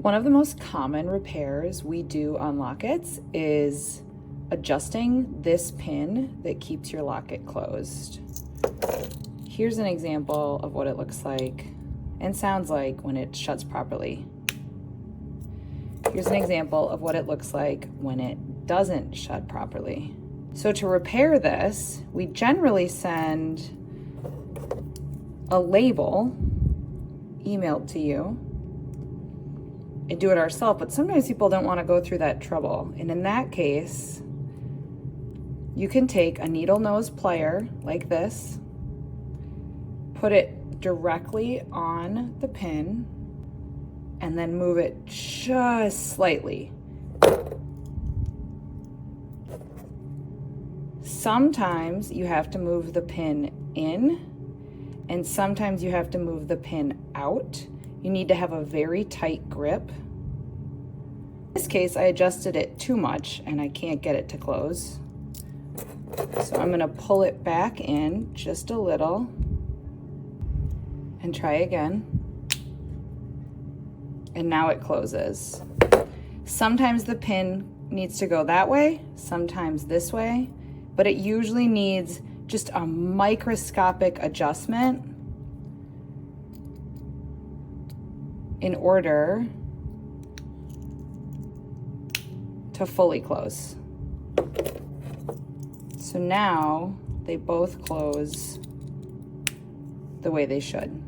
One of the most common repairs we do on lockets is adjusting this pin that keeps your locket closed. Here's an example of what it looks like and sounds like when it shuts properly. Here's an example of what it looks like when it doesn't shut properly. So to repair this, we generally send a label emailed to you and do it ourselves, but sometimes people don't want to go through that trouble. And in that case, you can take a needle nose plier like this, put it directly on the pin, and then move it just slightly. Sometimes you have to move the pin in, and sometimes you have to move the pin out. You need to have a very tight grip. In this case, I adjusted it too much and I can't get it to close. So I'm gonna pull it back in just a little and try again. And now it closes. Sometimes the pin needs to go that way, sometimes this way, but it usually needs just a microscopic adjustment in order to fully close. So now they both close the way they should.